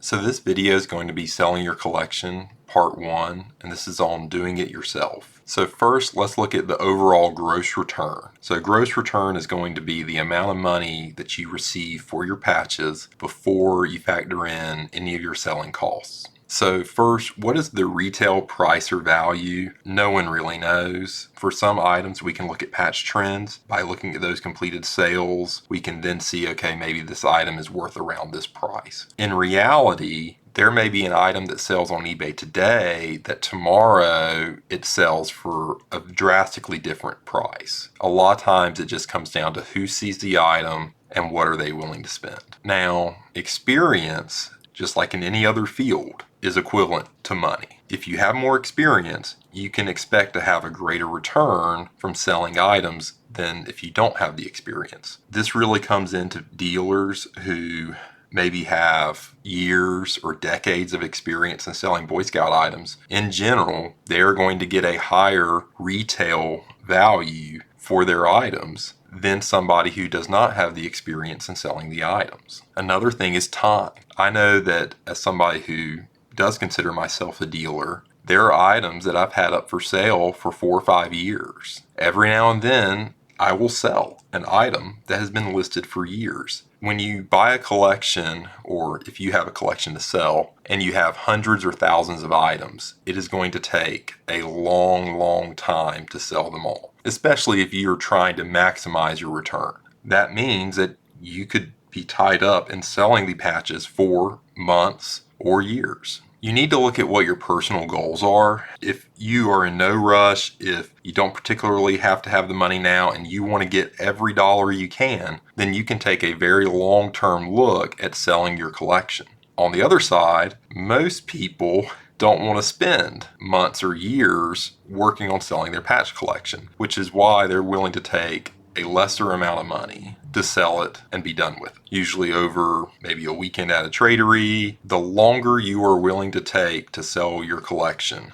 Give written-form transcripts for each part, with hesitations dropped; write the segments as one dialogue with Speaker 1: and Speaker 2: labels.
Speaker 1: So this video is going to be selling your collection, part 1, and this is on doing it yourself. So first, let's look at the overall gross return. So gross return is going to be the amount of money that you receive for your patches before you factor in any of your selling costs. So first, what is the retail price or value? No one really knows. For some items, we can look at patch trends. By looking at those completed sales, we can then see, okay, maybe this item is worth around this price. In reality, there may be an item that sells on eBay today that tomorrow it sells for a drastically different price. A lot of times it just comes down to who sees the item and what are they willing to spend. Now, experience, just like in any other field, is equivalent to money. If you have more experience, you can expect to have a greater return from selling items than if you don't have the experience. This really comes into dealers who maybe have years or decades of experience in selling Boy Scout items. In general, they're going to get a higher retail value for their items than somebody who does not have the experience in selling the items. Another thing is time. I know that as somebody who does consider myself a dealer, there are items that I've had up for sale for 4 or 5 years. Every now and then, I will sell an item that has been listed for years. When you buy a collection, or if you have a collection to sell, and you have hundreds or thousands of items, it is going to take a long time to sell them all, especially if you're trying to maximize your return. That means that you could be tied up in selling the patches for months or years. You need to look at what your personal goals are. If you are in no rush, if you don't particularly have to have the money now and you want to get every dollar you can, then you can take a very long-term look at selling your collection. On the other side, most people don't want to spend months or years working on selling their patch collection, which is why they're willing to take a lesser amount of money to sell it and be done with it. Usually over maybe a weekend at a Trade-O-Ree. The longer you are willing to take to sell your collection,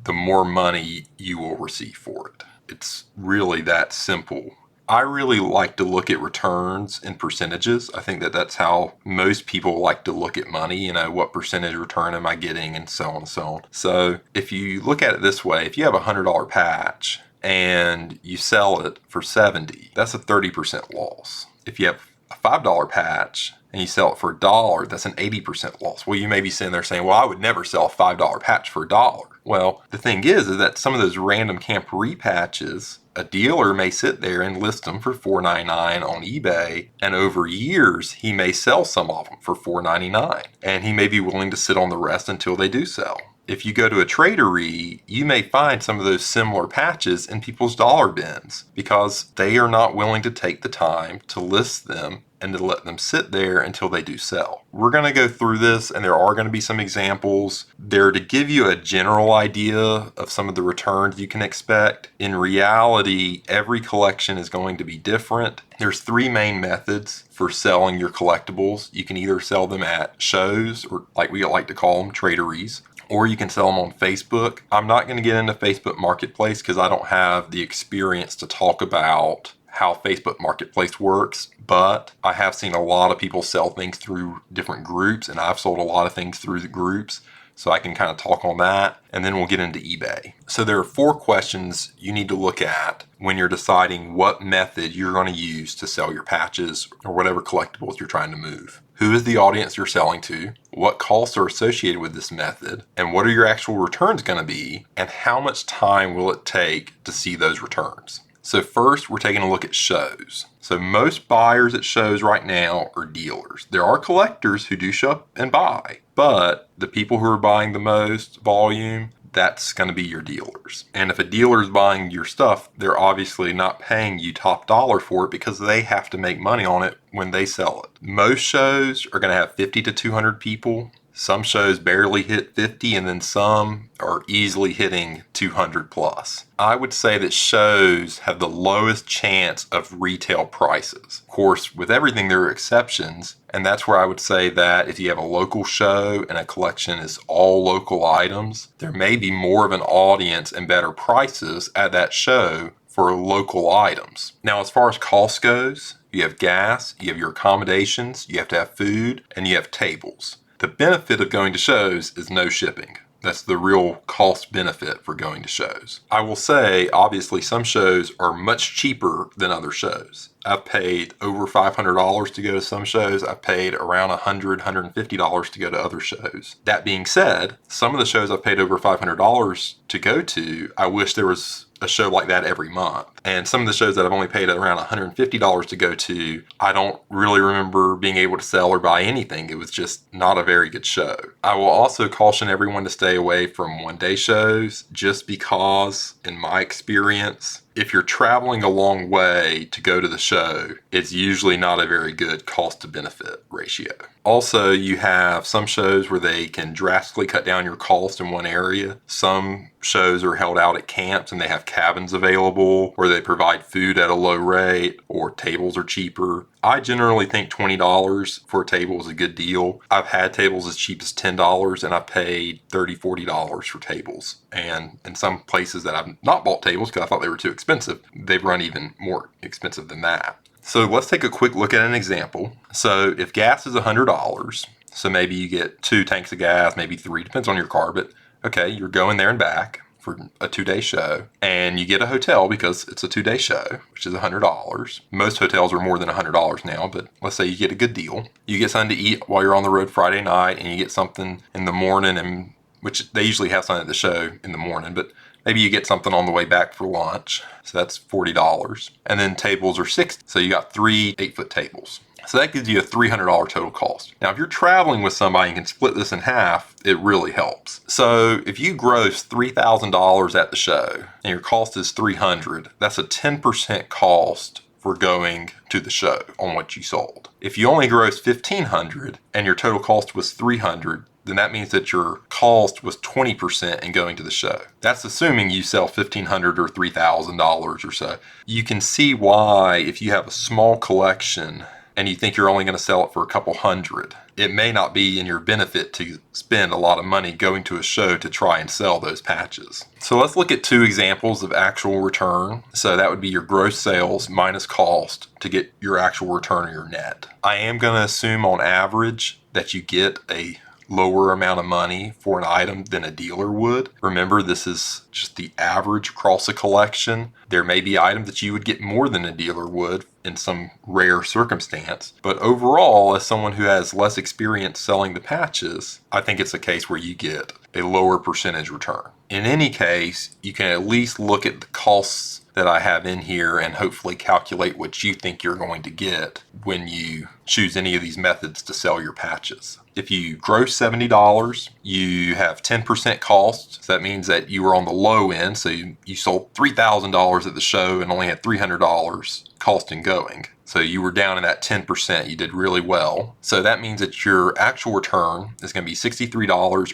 Speaker 1: the more money you will receive for it. It's really that simple. I really like to look at returns in percentages. I think that that's how most people like to look at money. You know, what percentage return am I getting, and so on and so on. So if you look at it this way, if you have a $100 patch and you sell it for 70, that's a 30% loss. If you have a $5 patch and you sell it for $1, that's an 80% loss. Well, you may be sitting there saying, well, I would never sell a $5 patch for $1. Well, the thing is that some of those random camp repatches, a dealer may sit there and list them for $4.99 on eBay, and over years he may sell some of them for $4.99, and he may be willing to sit on the rest until they do sell. If you go to a Trade-O-Ree, you may find some of those similar patches in people's dollar bins because they are not willing to take the time to list them and to let them sit there until they do sell. We're going to go through this, and there are going to be some examples. They're to give you a general idea of some of the returns you can expect. In reality, every collection is going to be different. There's 3 main methods for selling your collectibles. You can either sell them at shows, or like we like to call them, Trade-O-Rees, or you can sell them on Facebook. I'm not going to get into Facebook Marketplace because I don't have the experience to talk about how Facebook Marketplace works, but I have seen a lot of people sell things through different groups, and I've sold a lot of things through the groups, so I can kind of talk on that, and then we'll get into eBay. So there are 4 questions you need to look at when you're deciding what method you're going to use to sell your patches or whatever collectibles you're trying to move. Who is the audience you're selling to? What costs are associated with this method? And what are your actual returns going to be? And how much time will it take to see those returns? So first, we're taking a look at shows. So most buyers at shows right now are dealers. There are collectors who do show up and buy, but the people who are buying the most volume, that's going to be your dealers. And if a dealer is buying your stuff, they're obviously not paying you top dollar for it because they have to make money on it when they sell it. Most shows are going to have 50 to 200 people. Some shows barely hit 50, and then some are easily hitting 200 plus. I would say that shows have the lowest chance of retail prices. Of course, with everything there are exceptions, and that's where I would say that if you have a local show and a collection is all local items, there may be more of an audience and better prices at that show for local items. Now, as far as cost goes, you have gas, you have your accommodations, you have to have food, and you have tables. The benefit of going to shows is no shipping. That's the real cost benefit for going to shows. I will say, obviously, some shows are much cheaper than other shows. I've paid over $500 to go to some shows. I've paid around $100, $150 to go to other shows. That being said, some of the shows I've paid over $500 to go to, I wish there was a show like that every month. And some of the shows that I've only paid around $150 to go to, I don't really remember being able to sell or buy anything. It was just not a very good show. I will also caution everyone to stay away from one-day shows just because, in my experience, if you're traveling a long way to go to the show, it's usually not a very good cost to benefit ratio. Also, you have some shows where they can drastically cut down your cost in one area. Some shows are held out at camps and they have cabins available, or they provide food at a low rate, or tables are cheaper. I generally think $20 for a table is a good deal. I've had tables as cheap as $10 and I've paid $30, $40 for tables. And in some places that I've not bought tables because I thought they were too expensive, they've run even more expensive than that. So let's take a quick look at an example. So if gas is $100, so maybe you get 2 tanks of gas, maybe 3, depends on your car, but okay, you're going there and back for a 2-day show, and you get a hotel because it's a 2-day show, which is $100. Most hotels are more than $100 now, but let's say you get a good deal. You get something to eat while you're on the road Friday night, and you get something in the morning, and which they usually have something at the show in the morning, but maybe you get something on the way back for lunch, so that's $40. And then tables are $60, so you got 3 8-foot tables. So that gives you a $300 total cost. Now, if you're traveling with somebody and can split this in half, it really helps. So if you gross $3,000 at the show and your cost is $300, that's a 10% cost for going to the show on what you sold. If you only gross $1,500 and your total cost was $300, then that means that your cost was 20% in going to the show. That's assuming you sell $1,500 or $3,000 or so. You can see why, if you have a small collection and you think you're only going to sell it for a couple hundred, it may not be in your benefit to spend a lot of money going to a show to try and sell those patches. So let's look at 2 examples of actual return. So that would be your gross sales minus cost to get your actual return or your net. I am going to assume on average that you get a lower amount of money for an item than a dealer would. Remember, this is just the average across a collection. There may be items that you would get more than a dealer would in some rare circumstance. But overall, as someone who has less experience selling the patches, I think it's a case where you get a lower percentage return. In any case, you can at least look at the costs that I have in here and hopefully calculate what you think you're going to get when you choose any of these methods to sell your patches. If you gross $70, you have 10% cost. So that means that you were on the low end. So you sold $3,000 at the show and only had $300 cost in going. So you were down in that 10%. You did really well. So that means that your actual return is going to be $63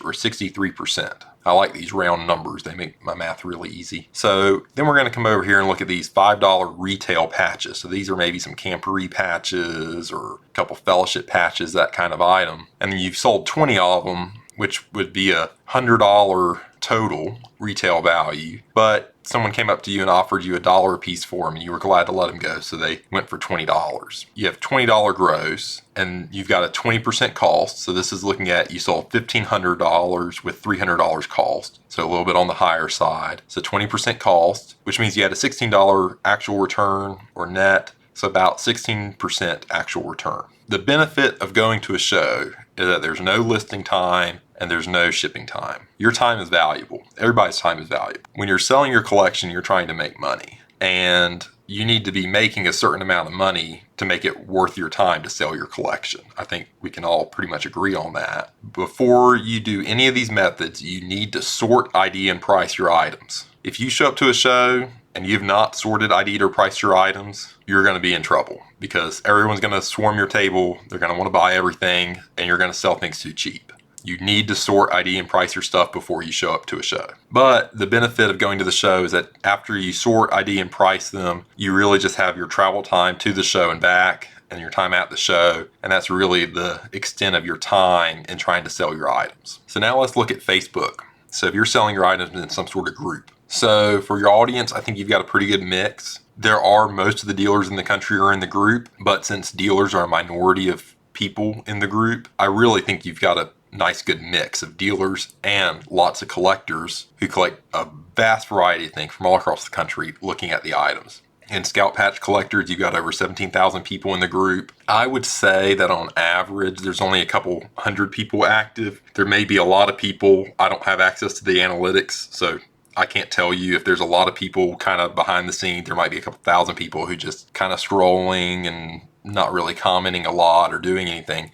Speaker 1: or 63%. I like these round numbers. They make my math really easy. So then we're going to come over here and look at these $5 retail patches. So these are maybe some Camporee patches or a couple fellowship patches, that kind of item. And then you've sold 20 of them, which would be a $100 total retail value. But someone came up to you and offered you $1 a piece for them, and you were glad to let them go, so they went for $20. You have $20 gross, and you've got a 20% cost. So this is looking at, you sold $1,500 with $300 cost, so a little bit on the higher side. So 20% cost, which means you had a $16 actual return or net, so about 16% actual return. The benefit of going to a show is that there's no listing time and there's no shipping time. Your time is valuable. Everybody's time is valuable. When you're selling your collection, you're trying to make money, and you need to be making a certain amount of money to make it worth your time to sell your collection. I think we can all pretty much agree on that. Before you do any of these methods, you need to sort, ID, and price your items. If you show up to a show and you've not sorted, ID'd, or priced your items, you're going to be in trouble because everyone's going to swarm your table. They're going to want to buy everything, and you're going to sell things too cheap. You need to sort, ID, and price your stuff before you show up to a show. But the benefit of going to the show is that after you sort, ID, and price them, you really just have your travel time to the show and back and your time at the show. And that's really the extent of your time in trying to sell your items. So now let's look at Facebook. So if you're selling your items in some sort of group. So for your audience, I think you've got a pretty good mix. There are, most of the dealers in the country are in the group, but since dealers are a minority of people in the group, I really think you've got a nice good mix of dealers and lots of collectors who collect a vast variety of things from all across the country looking at the items. In Scout Patch Collectors, you've got over 17,000 people in the group. I would say that on average, there's only a couple hundred people active. There may be a lot of people. I don't have access to the analytics, so I can't tell you if there's a lot of people kind of behind the scenes. There might be a couple thousand people who just kind of scrolling and not really commenting a lot or doing anything.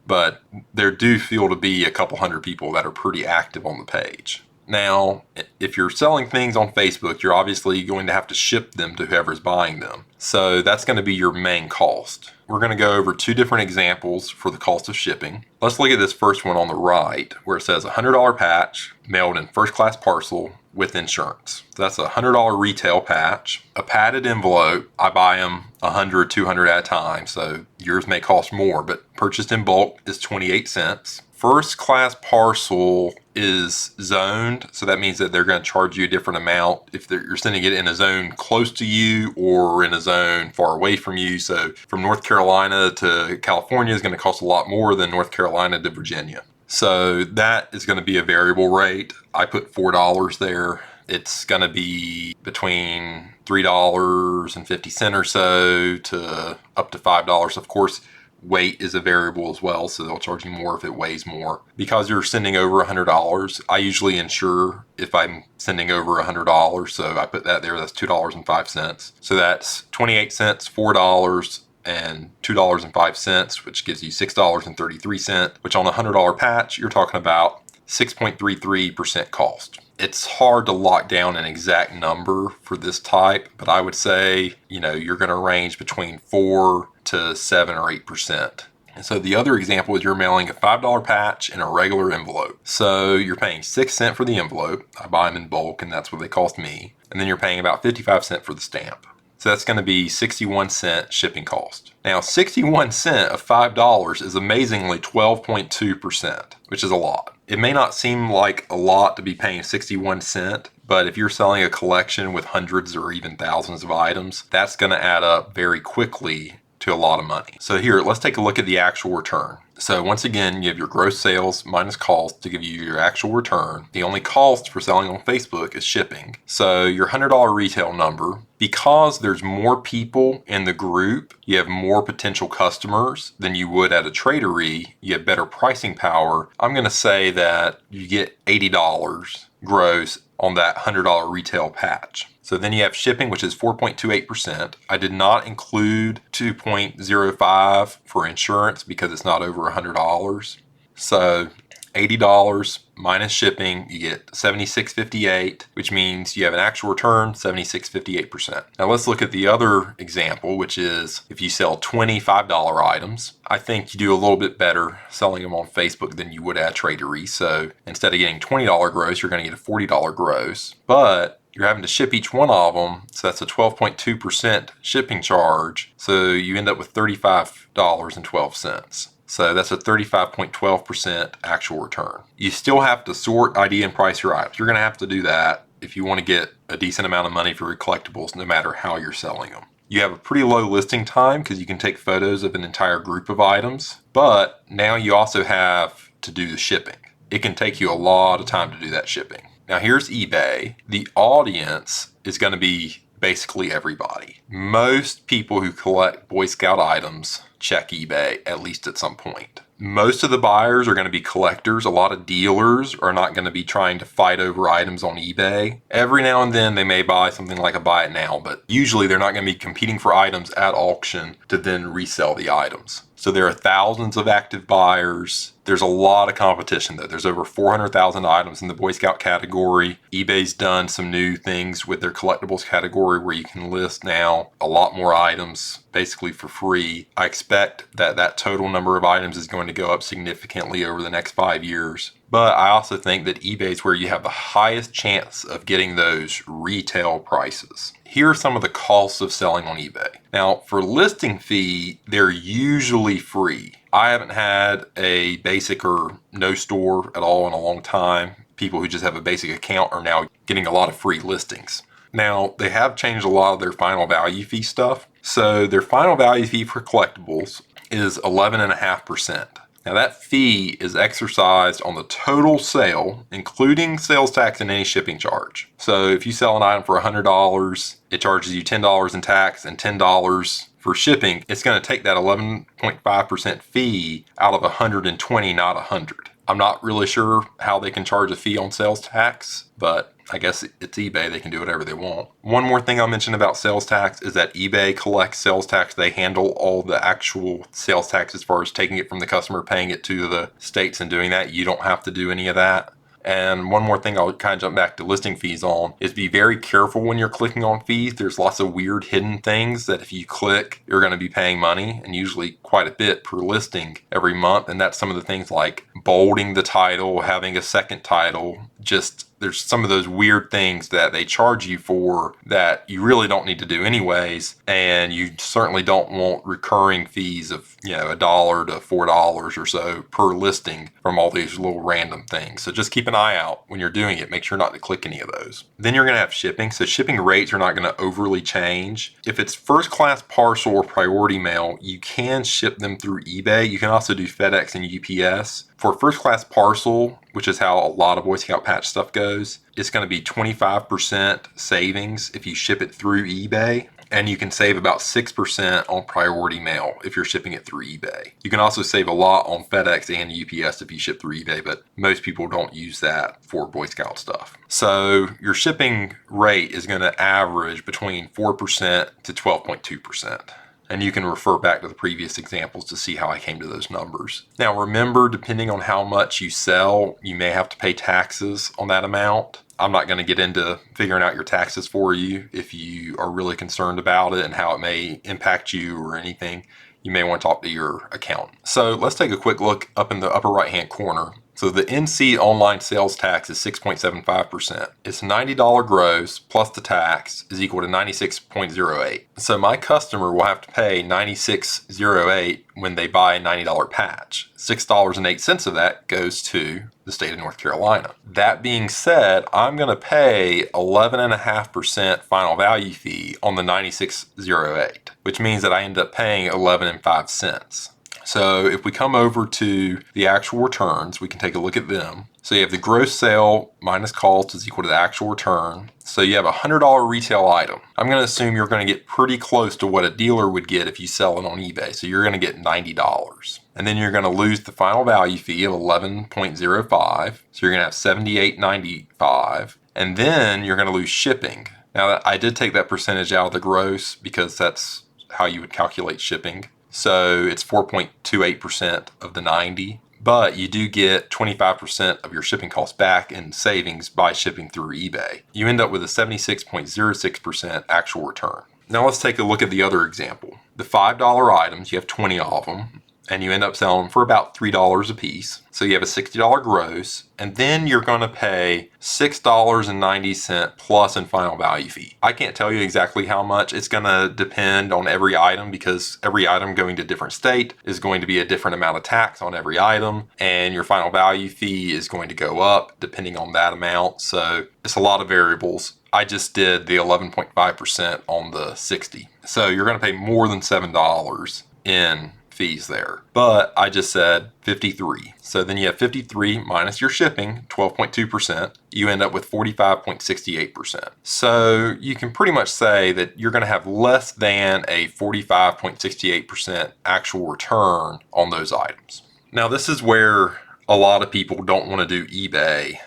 Speaker 1: But there do feel to be a couple hundred people that are pretty active on the page. Now, if you're selling things on Facebook, you're obviously going to have to ship them to whoever's buying them. So that's going to be your main cost. We're going to go over two different examples for the cost of shipping. Let's look at this first one on the right, where it says $100 patch mailed in first class parcel with insurance. So that's a $100 retail patch. A padded envelope, I buy them 100, 200 at a time, so yours may cost more, but purchased in bulk is 28 cents. First class parcel is zoned, so that means that they're going to charge you a different amount if you're sending it in a zone close to you or in a zone far away from you. So from North Carolina to California is going to cost a lot more than North Carolina to Virginia. So that is going to be a variable rate. I put $4 there. It's going to be between $3.50 or so to up to $5. Of course, weight is a variable as well, so they'll charge you more if it weighs more. Because you're sending over $100, I usually insure if I'm sending over $100, so I put that there. That's $2.05. So that's 28 cents, $4, and $2.05, which gives you $6.33, which on a $100 patch, you're talking about 6.33% cost. It's hard to lock down an exact number for this type, but I would say, you're going to range between 4 to 7 or 8%. And so the other example is you're mailing a $5 patch in a regular envelope. So you're paying 6 cents for the envelope. I buy them in bulk, and that's what they cost me. And then you're paying about 55 cents for the stamp. So that's going to be 61 cent shipping cost. Now, 61 cent of $5 is amazingly 12.2%, which is a lot. It may not seem like a lot to be paying 61 cent, but if you're selling a collection with hundreds or even thousands of items, that's going to add up very quickly to a lot of money. So here, let's take a look at the actual return. So once again, you have your gross sales minus cost to give you your actual return. The only cost for selling on Facebook is shipping. So your $100 retail number, because there's more people in the group, you have more potential customers than you would at a Trade-O-Ree, you have better pricing power. I'm going to say that you get $80 gross on that $100 retail patch. So then you have shipping, which is 4.28%. I did not include 2.05 for insurance because it's not over $100. So $80 minus shipping, you get $76.58, which means you have an actual return, 76.58%. Now let's look at the other example, which is if you sell $25 items. I think you do a little bit better selling them on Facebook than you would at Trade-O-Ree. So instead of getting $20 gross, you're going to get a $40 gross. But you're having to ship each one of them, so that's a 12.2% shipping charge. So you end up with $35.12. So that's a 35.12% actual return. You still have to sort, ID, and price your items. You're going to have to do that if you want to get a decent amount of money for your collectibles, no matter how you're selling them. You have a pretty low listing time because you can take photos of an entire group of items, but now you also have to do the shipping. It can take you a lot of time to do that shipping. Now here's eBay. The audience is going to be basically everybody. Most people who collect Boy Scout items check eBay at least at some point. Most of the buyers are going to be collectors. A lot of dealers are not going to be trying to fight over items on eBay. Every now and then they may buy something like a buy it now, but usually they're not going to be competing for items at auction to then resell the items. So there are thousands of active buyers. There's a lot of competition though. There's over 400,000 items in the Boy Scout category. eBay's done some new things with their collectibles category where you can list now a lot more items basically for free. I expect that that total number of items is going to go up significantly over the next 5 years. But I also think that eBay is where you have the highest chance of getting those retail prices. Here are some of the costs of selling on eBay. Now, for listing fee, they're usually free. I haven't had a basic or no store at all in a long time. People who just have a basic account are now getting a lot of free listings. Now, they have changed a lot of their final value fee stuff. So their final value fee for collectibles is 11.5%. Now that fee is exercised on the total sale, including sales tax and any shipping charge. So if you sell an item for $100, it charges you $10 in tax and $10 for shipping. It's going to take that 11.5% fee out of 120, not 100. I'm not really sure how they can charge a fee on sales tax, but I guess it's eBay. They can do whatever they want. One more thing I'll mention about sales tax is that eBay collects sales tax. They handle all the actual sales tax as far as taking it from the customer, paying it to the states and doing that. You don't have to do any of that. And one more thing I'll kind of jump back to listing fees on is be very careful when you're clicking on fees. There's lots of weird hidden things that if you click, you're going to be paying money, and usually quite a bit per listing every month. And that's some of the things like bolding the title, having a second title. Just there's some of those weird things that they charge you for that you really don't need to do anyways. And you certainly don't want recurring fees of, $1 to $4 or so per listing from all these little random things. So just keep an eye out when you're doing it. Make sure not to click any of those. Then you're going to have shipping. So shipping rates are not going to overly change. If it's first class parcel or priority mail, you can ship them through eBay. You can also do FedEx and UPS. For first class parcel, which is how a lot of Boy Scout patch stuff goes, it's going to be 25% savings if you ship it through eBay. And you can save about 6% on priority mail if you're shipping it through eBay. You can also save a lot on FedEx and UPS if you ship through eBay, but most people don't use that for Boy Scout stuff. So your shipping rate is going to average between 4% to 12.2%. And you can refer back to the previous examples to see how I came to those numbers. Now remember, depending on how much you sell, you may have to pay taxes on that amount. I'm not going to get into figuring out your taxes for you. If you are really concerned about it and how it may impact you or anything, you may want to talk to your accountant. So let's take a quick look up in the upper right-hand corner. So the NC online sales tax is 6.75%. It's $90 gross plus the tax is equal to 96.08. So my customer will have to pay 96.08 when they buy a $90 patch. $6.08 of that goes to the state of North Carolina. That being said, I'm going to pay 11.5% final value fee on the 96.08, which means that I end up paying 11.05 cents. So if we come over to the actual returns, we can take a look at them. So you have the gross sale minus cost is equal to the actual return. So you have a $100 retail item. I'm going to assume you're going to get pretty close to what a dealer would get if you sell it on eBay. So you're going to get $90. And then you're going to lose the final value fee of 11.05. So you're going to have $78.95. And then you're going to lose shipping. Now I did take that percentage out of the gross because that's how you would calculate shipping. So it's 4.28% of the 90, but you do get 25% of your shipping costs back in savings by shipping through eBay. You end up with a 76.06% actual return. Now let's take a look at the other example. The $5 items, you have 20 of them, and you end up selling for about $3 a piece. So you have a $60 gross, and then you're going to pay $6.90 plus in final value fee. I can't tell you exactly how much. It's going to depend on every item because every item going to a different state is going to be a different amount of tax on every item, and your final value fee is going to go up depending on that amount. So it's a lot of variables. I just did the 11.5% on the 60. So you're going to pay more than $7 in fees there, but I just said 53. So then you have 53 minus your shipping, 12.2%. You end up with 45.68%. So you can pretty much say that you're going to have less than a 45.68% actual return on those items. Now this is where a lot of people don't want to do eBay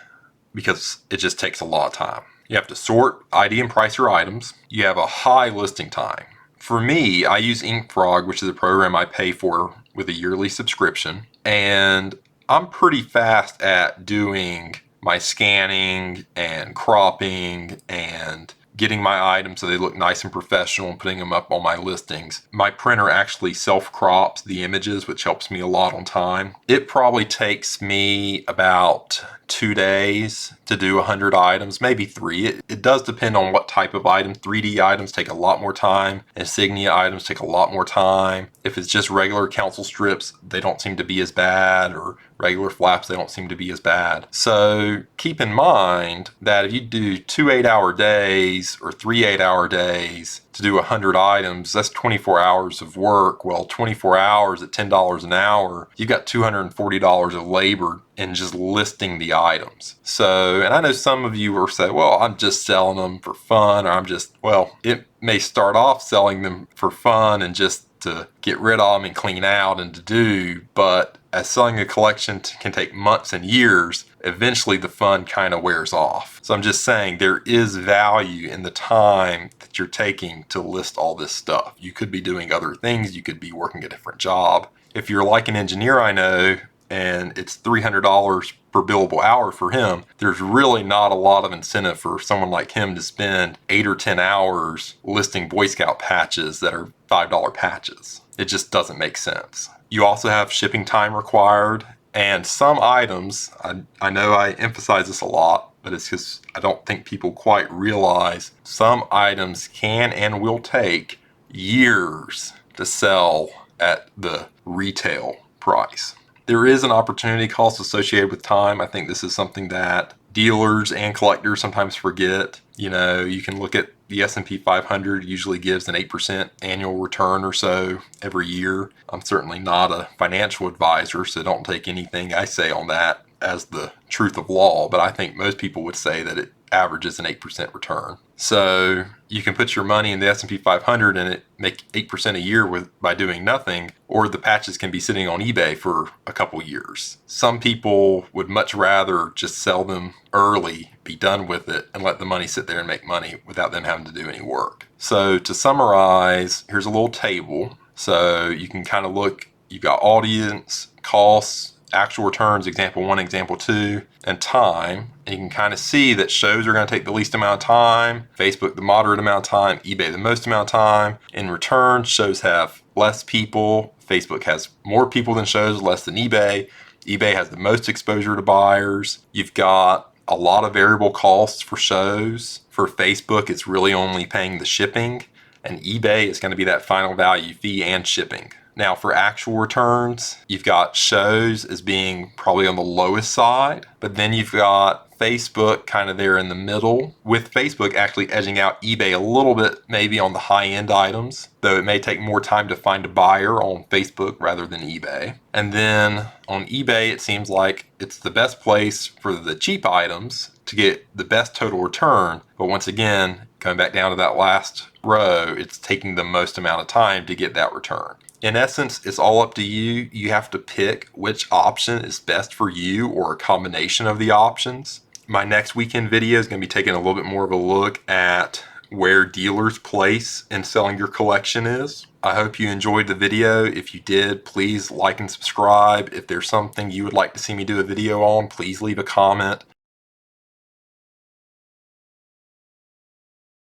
Speaker 1: because it just takes a lot of time. You have to sort, ID, and price your items. You have a high listing time. For me, I use InkFrog, which is a program I pay for with a yearly subscription. And I'm pretty fast at doing my scanning and cropping and getting my items so they look nice and professional and putting them up on my listings. My printer actually self-crops the images, which helps me a lot on time. It probably takes me about 2 days to do 100 items, maybe 3. It does depend on what type of item. 3D items take a lot more time. Insignia items take a lot more time. If it's just regular council strips, they don't seem to be as bad, or Regular flaps, they don't seem to be as bad. So keep in mind that if you do 2 8-hour days or 3 8-hour days to do 100 items, that's 24 hours of work. Well, 24 hours at $10 an hour, you've got $240 of labor in just listing the items. So, and I know some of you are saying, well, I'm just selling them for fun, or well, it may start off selling them for fun and just to get rid of them and clean out and to do, but as selling a collection can take months and years, eventually the fun kind of wears off. So I'm just saying there is value in the time that you're taking to list all this stuff. You could be doing other things. You could be working a different job. If you're like an engineer I know, and it's $300 per billable hour for him, there's really not a lot of incentive for someone like him to spend 8 or 10 hours listing Boy Scout patches that are $5 patches. It just doesn't make sense. You also have shipping time required, and some items, I know I emphasize this a lot, but it's because I don't think people quite realize some items can and will take years to sell at the retail price. There is an opportunity cost associated with time. I think this is something that dealers and collectors sometimes forget. You know, you can look at the S&P 500 usually gives an 8% annual return or so every year. I'm certainly not a financial advisor, so don't take anything I say on that as the truth of law, but I think most people would say that it averages an 8% return. So you can put your money in the S&P 500 and it make 8% a year by doing nothing, or the patches can be sitting on eBay for a couple years. Some people would much rather just sell them early, be done with it, and let the money sit there and make money without them having to do any work. So to summarize, here's a little table. So you can kind of look, you've got audience, costs, actual returns, example 1, example 2, and time. And you can kind of see that shows are going to take the least amount of time, Facebook the moderate amount of time, eBay the most amount of time. In return, shows have less people. Facebook has more people than shows, less than eBay. eBay has the most exposure to buyers. You've got a lot of variable costs for shows. For Facebook, it's really only paying the shipping, and eBay is going to be that final value fee and shipping. Now for actual returns, you've got shows as being probably on the lowest side, but then you've got Facebook kind of there in the middle, with Facebook actually edging out eBay a little bit maybe on the high-end items, though it may take more time to find a buyer on Facebook rather than eBay. And then on eBay, it seems like it's the best place for the cheap items to get the best total return, but once again, coming back down to that last row, it's taking the most amount of time to get that return. In essence, it's all up to you. You have to pick which option is best for you or a combination of the options. My next weekend video is going to be taking a little bit more of a look at where dealers' place in selling your collection is. I hope you enjoyed the video. If you did, please like and subscribe. If there's something you would like to see me do a video on, please leave a comment.